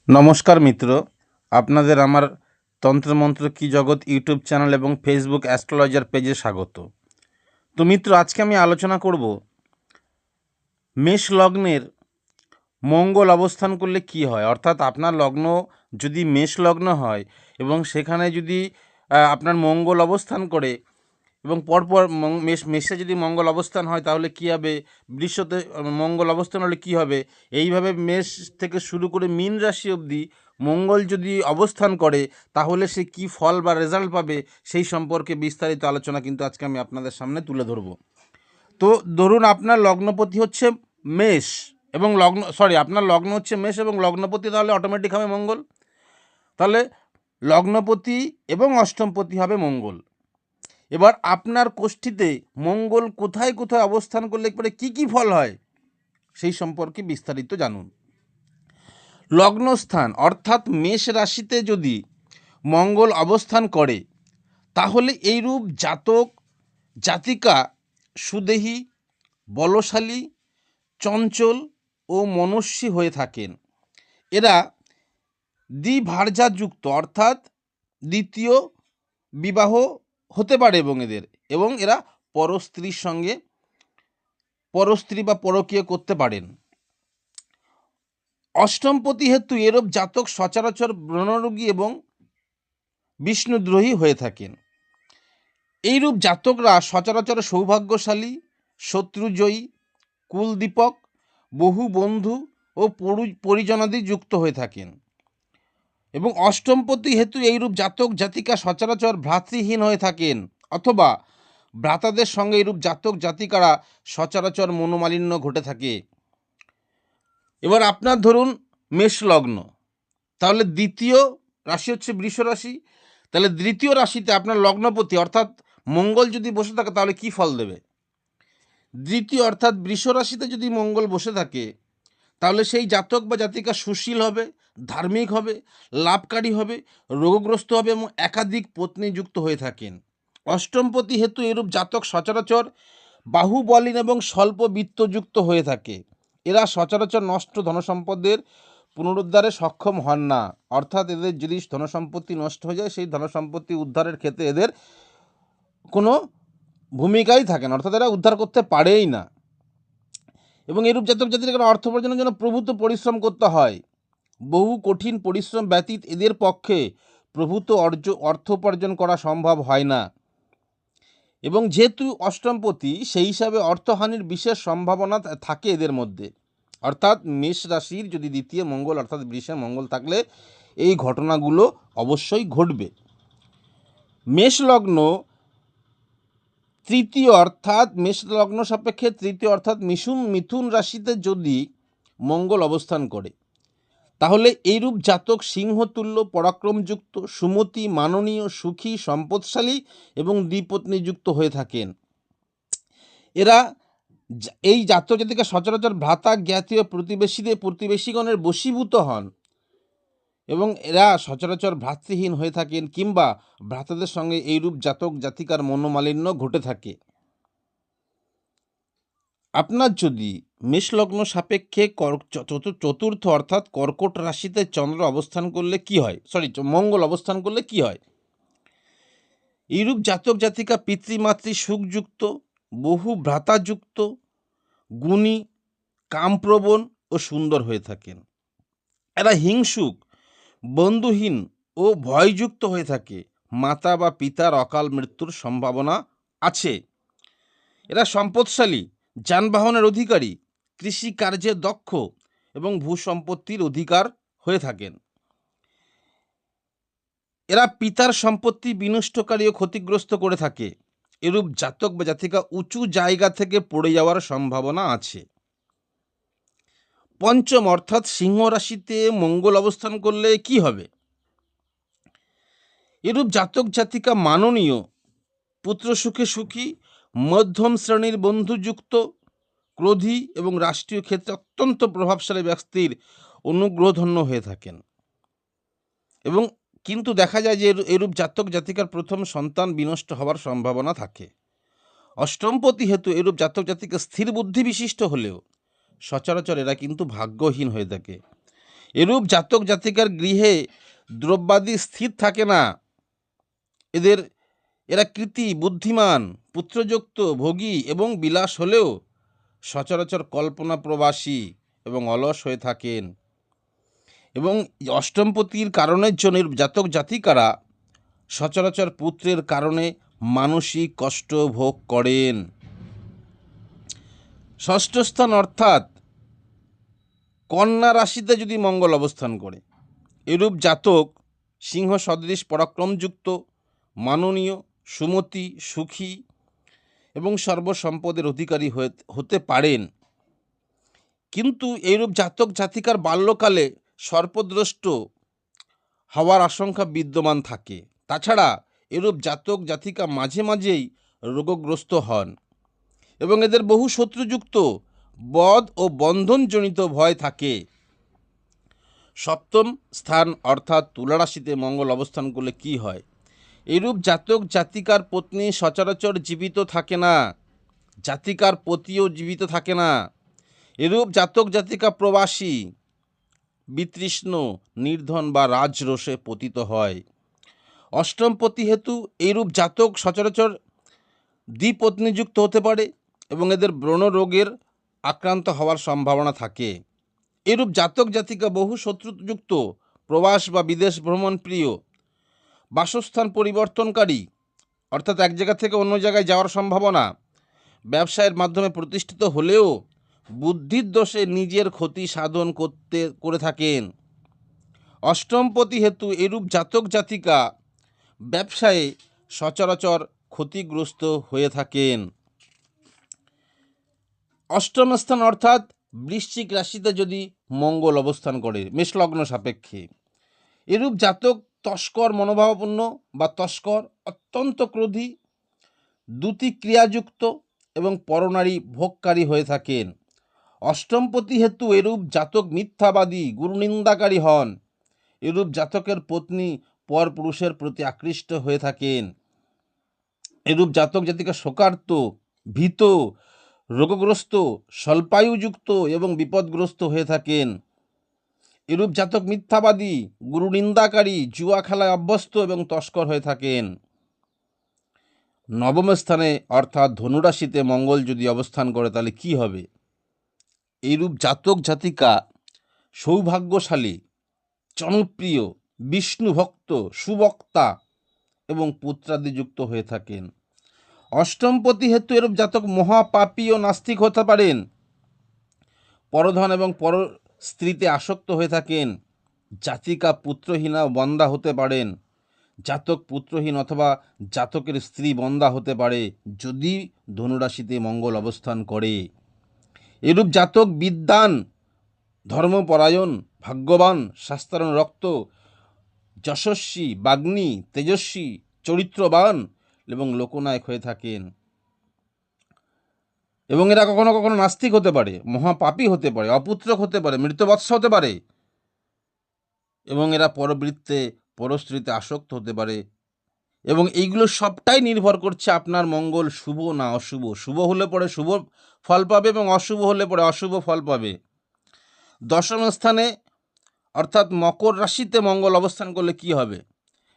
নমস্কার মিত্র, আপনাদের আমার তন্ত্রমন্ত্র কি জগৎ ইউটিউব চ্যানেল এবং ফেসবুক অ্যাস্ট্রোলজার পেজে স্বাগত। তো মিত্র, আজকে আমি আলোচনা করব মেষ লগ্নের মঙ্গল অবস্থান করলে কি হয়। অর্থাৎ আপনার লগ্ন যদি মেষ লগ্ন হয় এবং সেখানে যদি আপনার মঙ্গল অবস্থান করে এবং পরপর মেষে যদি মঙ্গল অবস্থান হয় তাহলে কী হবে, বৃষতে মঙ্গল অবস্থান হলে কী হবে, এইভাবে মেষ থেকে শুরু করে মীন রাশি অবধি মঙ্গল যদি অবস্থান করে তাহলে সে কী ফল বা রেজাল্ট পাবে সেই সম্পর্কে বিস্তারিত আলোচনা কিন্তু আজকে আমি আপনাদের সামনে তুলে ধরব। তো ধরুন আপনার লগ্নপতি হচ্ছে মেষ এবং আপনার লগ্ন হচ্ছে মেষ এবং লগ্নপতি তাহলে অটোমেটিক হবে মঙ্গল। তাহলে লগ্নপতি এবং অষ্টমপতি হবে মঙ্গল। এবার আপনার কোষ্ঠীতে মঙ্গল কোথায় কোথায় অবস্থান করলে পরে কী কী ফল হয় সেই সম্পর্কে বিস্তারিত জানুন। লগ্নস্থান অর্থাৎ মেষ রাশিতে যদি মঙ্গল অবস্থান করে তাহলে এইরূপ জাতক জাতিকা সুদেহী, বলশালী, চঞ্চল ও মনস্বী হয়ে থাকেন। এরা দ্বিভার্যাযুক্ত অর্থাৎ দ্বিতীয় বিবাহ হতে পারে এবং এরা পরস্ত্রী বা পরকীয় করতে পারেন। অষ্টমপতি হেতু এরূপ জাতক সচরাচর ব্রণরোগী এবং বিষ্ণুদ্রোহী হয়ে থাকেন। এইরূপ জাতকরা সচরাচর সৌভাগ্যশালী, শত্রুজয়ী, কুলদীপক, বহু বন্ধু ও পরিজনাদি যুক্ত হয়ে থাকেন। এবং অষ্টমপতি হেতু এইরূপ জাতক জাতিকা সচরাচর ভ্রাতৃহীন হয়ে থাকেন অথবা ভ্রাতাদের সঙ্গে এইরূপ জাতক জাতিকারা সচরাচর মনোমালিন্য ঘটে থাকে। এবার আপনার ধরুন মেষ লগ্ন, তাহলে দ্বিতীয় রাশি হচ্ছে বৃষ রাশি। তাহলে দ্বিতীয় রাশিতে আপনার লগ্নপতি অর্থাৎ মঙ্গল যদি বসে থাকে তাহলে কি ফল দেবে? দ্বিতীয় অর্থাৎ বৃষ রাশিতে যদি মঙ্গল বসে থাকে তাহলে সেই জাতক বা জাতিকা সুশীল হবে, ধার্মিক হবে, লাভকারী হবে, রোগগ্রস্ত হবে এবং একাধিক পত্নী যুক্ত হয়ে থাকেন। অষ্টমপতি হেতু এরূপ জাতক সচরাচর বাহুবলীন এবং স্বল্প বিত্তযুক্ত হয়ে থাকে। এরা সচরাচর নষ্ট ধনসম্পদের পুনরুদ্ধারে সক্ষম হন না। অর্থাৎ এদের যদি ধনসম্পত্তি নষ্ট হয়ে যায় সেই ধনসম্পত্তি উদ্ধারের ক্ষেত্রে এদের কোনো ভূমিকাই থাকে না, অর্থাৎ এরা উদ্ধার করতে পারেই না। এবং এরূপ জাতক জাতির অর্থ উপার্জনের জন্য প্রভূত পরিশ্রম করতে হয়। বহু কঠিন পরিশ্রম ব্যতীত এদের পক্ষে প্রভূত অর্থ উপার্জন করা সম্ভব হয় না। এবং যেহেতু অষ্টমপতি সেই হিসাবে অর্থহানির বিশেষ সম্ভাবনা থাকে এদের মধ্যে। অর্থাৎ মেষ রাশির যদি দ্বিতীয় মঙ্গল অর্থাৎ বৃষে মঙ্গল থাকলে এই ঘটনাগুলো অবশ্যই ঘটবে। মেষ লগ্ন তৃতীয় অর্থাৎ মেষ লগ্ন সাপেক্ষে তৃতীয় অর্থাৎ মিথুন রাশিতে যদি মঙ্গল অবস্থান করে তাহলে এইরূপ জাতক সিংহতুল্য, পরাক্রমযুক্ত, সুমতি, মাননীয়, সুখী, সম্পদশালী এবং দ্বিপত্নীযুক্ত হয়ে থাকেন। এরা এই জাতক জাতিকা সচরাচর ভ্রাতা জ্ঞাতীয় প্রতিবেশীগণের বশীভূত হন এবং এরা সচরাচর ভ্রাতৃহীন হয়ে থাকেন কিংবা ভ্রাতাদের সঙ্গে এইরূপ জাতক জাতিকার মনোমালিন্য ঘটে থাকে। আপনার যদি মেষলগ্ন সাপেক্ষে চতুর্থ অর্থাৎ কর্কট রাশিতে চন্দ্র অবস্থান করলে কি হয়, মঙ্গল অবস্থান করলে কি হয়? এইরূপ জাতক জাতিকা পিতৃমাতৃ সুখযুক্ত, বহু ভ্রাতাযুক্ত, গুণী, কামপ্রবণ ও সুন্দর হয়ে থাকেন। এরা হিংসুক, বন্ধুহীন ও ভয়যুক্ত হয়ে থাকে। মাতা বা পিতার অকাল মৃত্যুর সম্ভাবনা আছে। এরা সম্পদশালী, যানবাহনের অধিকারী, কৃষিকার্যে দক্ষ এবং ভূসম্পত্তির অধিকার হয়ে থাকেন। এরা পিতার সম্পত্তি বিনষ্টকারী ও ক্ষতিগ্রস্ত করে থাকে। এরূপ জাতক বা জাতিকা উঁচু জায়গা থেকে পড়ে যাওয়ার সম্ভাবনা আছে। পঞ্চম অর্থাৎ সিংহ রাশিতে মঙ্গল অবস্থান করলে কি হবে? এরূপ জাতক জাতিকা মাননীয়, পুত্র সুখে সুখী, মধ্যম শ্রেণীর বন্ধুযুক্ত, ক্রোধী এবং রাষ্ট্রীয় ক্ষেত্রে অত্যন্ত প্রভাবশালী ব্যক্তির অনুগ্রহধন্য হয়ে থাকেন। এবং কিন্তু দেখা যায় যে এরূপ জাতক জাতিকার প্রথম সন্তান বিনষ্ট হওয়ার সম্ভাবনা থাকে। অষ্টমপতি হেতু এরূপ জাতক জাতিকা স্থির বুদ্ধি বিশিষ্ট হলেও সচরাচর এরা কিন্তু ভাগ্যহীন হয়ে থাকে এরূপ জাতক জাতিকার গৃহে দ্রব্যাদি স্থির থাকে না। এরা কৃতী, বুদ্ধিমান, পুত্রযুক্ত, ভোগী এবং বিলাস হলেও সচরাচর কল্পনা প্রবাসী এবং অলস হয়ে থাকেন। এবং অষ্টমপতির কারণের জন্য জাতক জাতিকারা সচরাচর পুত্রের কারণে মানসিক কষ্ট ভোগ করেন। ষষ্ঠ স্থান অর্থাৎ কন্যা রাশিতে যদি মঙ্গল অবস্থান করে, এরূপ জাতক সিংহ সদৃশ পরাক্রমযুক্ত, মাননীয়, সুমতি, সুখী এবং সর্বসম্পদের অধিকারী হতে পারেন। কিন্তু এইরূপ জাতক জাতিকার বাল্যকালে সর্পদ্রষ্ট হওয়ার আশঙ্কা বিদ্যমান থাকে। তাছাড়া এরূপ জাতক জাতিকা মাঝে মাঝেই রোগগ্রস্ত হন এবং এদের বহু শত্রুযুক্ত বধ ও বন্ধনজনিত ভয় থাকে। সপ্তম স্থান অর্থাৎ তুলা রাশিতে মঙ্গল অবস্থান করলে কি হয়? এরূপ জাতক জাতিকার পত্নী সচরাচর জীবিত থাকে না, জাতিকার পতিও জীবিত থাকে না। এরূপ জাতক জাতিকা প্রবাসী, বিতৃষ্ণ, নির্ধন বা রাজরোষে পতিত হয়। অষ্টমপতি হেতু এইরূপ জাতক সচরাচর দ্বিপত্নীযুক্ত হতে পারে এবং এদের ব্রণ রোগের আক্রান্ত হওয়ার সম্ভাবনা থাকে। এরূপ জাতক জাতিকা বহু শত্রুযুক্ত, প্রবাস বা বিদেশ ভ্রমণ প্রিয়, বাসস্থান পরিবর্তনকারী, অর্থাৎ এক জায়গা থেকে অন্য জায়গায় যাওয়ার সম্ভাবনা, ব্যবসায়ের মাধ্যমে প্রতিষ্ঠিত হলেও বুদ্ধির দোষে নিজের ক্ষতি সাধন করে থাকেন। অষ্টমপতি হেতু এরূপ জাতক জাতিকা ব্যবসায়ে সচরাচর ক্ষতিগ্রস্ত হয়ে থাকেন। অষ্টম স্থান অর্থাৎ বৃশ্চিক রাশিতে যদি মঙ্গল অবস্থান করে মেষলগ্ন সাপেক্ষে, এরূপ জাতক তস্কর মনোভাবাপন্ন বা তস্কর, অত্যন্ত ক্রোধী, দ্যুতি ক্রিয়াযুক্ত এবং পরনারী ভোগকারী হয়ে থাকেন। অষ্টমপতি হেতু এরূপ জাতক মিথ্যাবাদী, গুরুনিন্দাকারী হন। এরূপ জাতকের পত্নী পরপুরুষের প্রতি আকৃষ্ট হয়ে থাকেন। এরূপ জাতক জাতিকা শোকার্ত, ভীত, রোগগ্রস্ত, স্বল্পায়ুযুক্ত এবং বিপদগ্রস্ত হয়ে থাকেন। এরূপ জাতক মিথ্যাবাদী, গুরুনিন্দাকারী, জুয়া খেলায় অভ্যস্ত এবং তস্কর হয়ে থাকেন। নবম স্থানে অর্থাৎ ধনুরাশিতে মঙ্গল যদি অবস্থান করে তাহলে কি হবে? এইরূপ জাতক জাতিকা সৌভাগ্যশালী, জনপ্রিয়, বিষ্ণুভক্ত, সুবক্তা এবং পুত্রাদিযুক্ত হয়ে থাকেন। অষ্টমপতি হেতু এরূপ জাতক মহাপাপী ও নাস্তিক হতে পারেন। পরধন এবং পর স্ত্রীতে আসক্ত হয়ে থাকেন। জাতিকা পুত্রহীনা ও বন্দা হতে পারেন। জাতক পুত্রহীন অথবা জাতকের স্ত্রী বন্দা হতে পারে যদি ধনুরাশিতে মঙ্গল অবস্থান করে। এরূপ জাতক বিদ্বান, ধর্মপরায়ণ, ভাগ্যবান, শাস্ত্রানুরক্ত, যশস্বী, বাগ্মী, তেজস্বী, চরিত্রবান এবং লোকনায়ক হয়ে থাকেন। এবং এরা কখনো কখনো নাস্তিক হতে পারে, মহাপাপী হতে পারে, অপুত্রক হতে পারে, মৃতবৎস হতে পারে এবং এরা পরবৃত্তে পরস্ত্রীতে আসক্ত হতে পারে। এবং এইগুলো সবটাই নির্ভর করছে আপনার মঙ্গল শুভ না অশুভ। শুভ হলে পরে শুভ ফল পাবে এবং অশুভ হলে পরে অশুভ ফল পাবে। দশম স্থানে অর্থাৎ মকর রাশিতে মঙ্গল অবস্থান করলে কি হবে?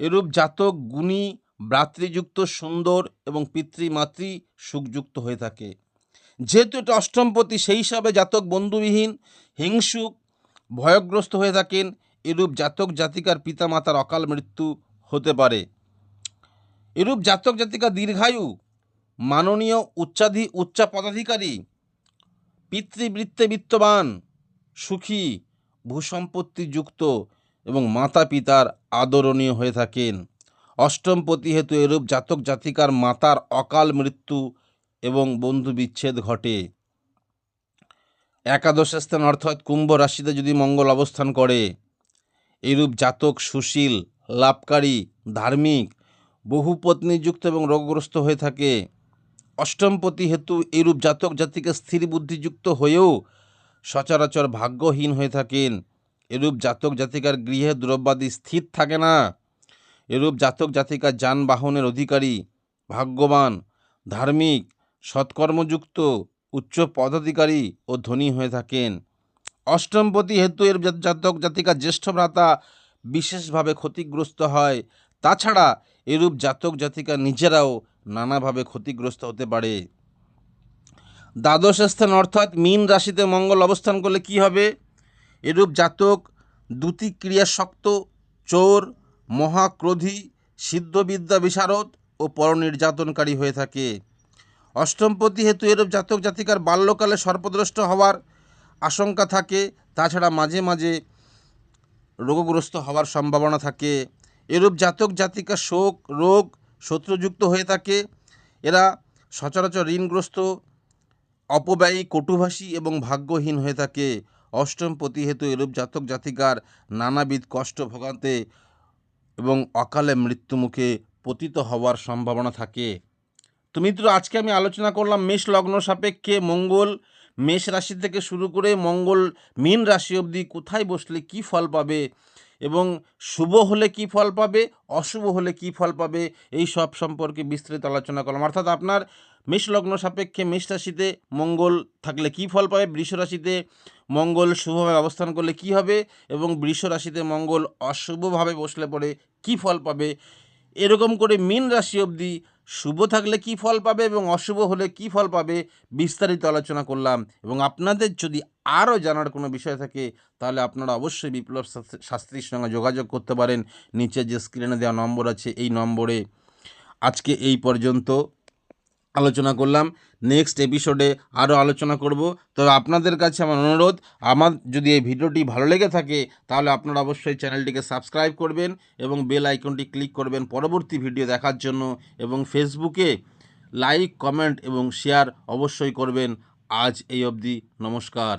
এরূপ জাতক গুণী, ভ্রাতৃযুক্ত, সুন্দর এবং পিতৃমাতৃ সুখযুক্ত হয়ে থাকে। যেহেতু এটা অষ্টমপতি, সেই হিসাবে জাতক বন্ধুবিহীন, হিংসুক, ভয়গ্রস্ত হয়ে থাকেন। এরূপ জাতক জাতিকার পিতামাতার অকাল মৃত্যু হতে পারে। এরূপ জাতক জাতিকা দীর্ঘায়ু, মাননীয়, উচ্চ পদাধিকারী, পিতৃবৃত্তে বিত্তবান, সুখী, ভূসম্পত্তিযুক্ত এবং মাতা পিতার আদরণীয় হয়ে থাকেন। অষ্টমপতি হেতু এরূপ জাতক জাতিকার মাতার অকাল মৃত্যু এবং বন্ধু বিচ্ছেদ ঘটে। একাদশ স্থান অর্থাৎ কুম্ভ রাশিতে যদি মঙ্গল অবস্থান করে, এরূপ জাতক সুশীল, লাভকারী, ধার্মিক, বহুপত্নীযুক্ত এবং রোগগ্রস্ত হয়ে থাকে। অষ্টমপতি হেতু এরূপ জাতক জাতিকা স্থির বুদ্ধিযুক্ত হয়েও সচরাচর ভাগ্যহীন হয়ে থাকেন। এরূপ জাতক জাতিকার গৃহে দ্রব্যাদি স্থির থাকে না। এরূপ জাতক জাতিকা যানবাহনের অধিকারী, ভাগ্যবান, ধার্মিক, সৎকর্মযুক্ত, উচ্চ পদাধিকারী ও ধনী হয়ে থাকেন। অষ্টমপতি হেতু এর জাতক জাতিকা জ্যেষ্ঠ ভ্রাতা বিশেষভাবে ক্ষতিগ্রস্ত হয়। তাছাড়া এরূপ জাতক জাতিকা নিজেরাও নানাভাবে ক্ষতিগ্রস্ত হতে পারে। দ্বাদশ স্থান অর্থাৎ মীন রাশিতে মঙ্গল অবস্থান করলে কি হবে? এরূপ জাতক দ্যুতি ক্রিয়াশক্ত, চোর, মহাক্রোধী, সিদ্ধবিদ্যা বিশারদ ও পরনির্যাতনকারী হয়ে থাকে। অষ্টমপতি হেতু এরূপ জাতক জাতিকার বাল্যকালে সর্পদৃষ্ট হওয়ার আশঙ্কা থাকে। তাছাড়া মাঝে মাঝে রোগগ্রস্ত হওয়ার সম্ভাবনা থাকে। এরূপ জাতক জাতিকা শোক, রোগ, শত্রুযুক্ত হয়ে থাকে। এরা সচরাচর ঋণগ্রস্ত, অপব্যয়ী, কটুভাষী এবং ভাগ্যহীন হয়ে থাকে। অষ্টমপতি হেতু এরূপ জাতক জাতিকার নানাবিধ কষ্ট ভোগান্তে এবং অকালে মৃত্যুমুখে পতিত হওয়ার সম্ভাবনা থাকে। তো মিত্র, আজকে আমি আলোচনা করলাম মেষ লগ্ন সাপেক্ষে মঙ্গল মেষ রাশি থেকে শুরু করে মঙ্গল মীন রাশি অবধি কোথায় বসলে কি ফল পাবে এবং শুভ হলে কি ফল পাবে, অশুভ হলে কি ফল পাবে, এই সব সম্পর্কে বিস্তারিত আলোচনা করলাম। অর্থাৎ আপনার মেষ লগ্ন সাপেক্ষে মেষ রাশিতে মঙ্গল থাকলে কি ফল পাবে, বৃষ রাশিতে মঙ্গল শুভভাবে অবস্থান করলে কি হবে এবং বৃষ রাশিতে মঙ্গল অশুভভাবে বসলে পরে কি ফল পাবে, এরকম করে মীন রাশি অবধি শুভ থাকলে কি ফল পাবে এবং অশুভ হলে কি ফল পাবে বিস্তারিত আলোচনা করলাম। এবং আপনাদের যদি আরও জানার কোনো বিষয় থাকে তাহলে আপনারা অবশ্যই বিপ্লব শাস্ত্রীর সঙ্গে যোগাযোগ করতে পারেন। নিচে যে স্ক্রিনে দেওয়া নম্বর আছে এই নম্বরে। আজকে এই পর্যন্ত আলোচনা করলাম। নেক্সট এপিসোডে আরও আলোচনা করব। তবে আপনাদের কাছে আমার অনুরোধ, আমার যদি এই ভিডিওটি ভালো লেগে থাকে তাহলে আপনারা অবশ্যই চ্যানেলটিকে সাবস্ক্রাইব করবেন এবং বেল আইকনটি ক্লিক করবেন পরবর্তী ভিডিও দেখার জন্য, এবং ফেসবুকে লাইক, কমেন্ট এবং শেয়ার অবশ্যই করবেন। আজ এই অবধি, নমস্কার।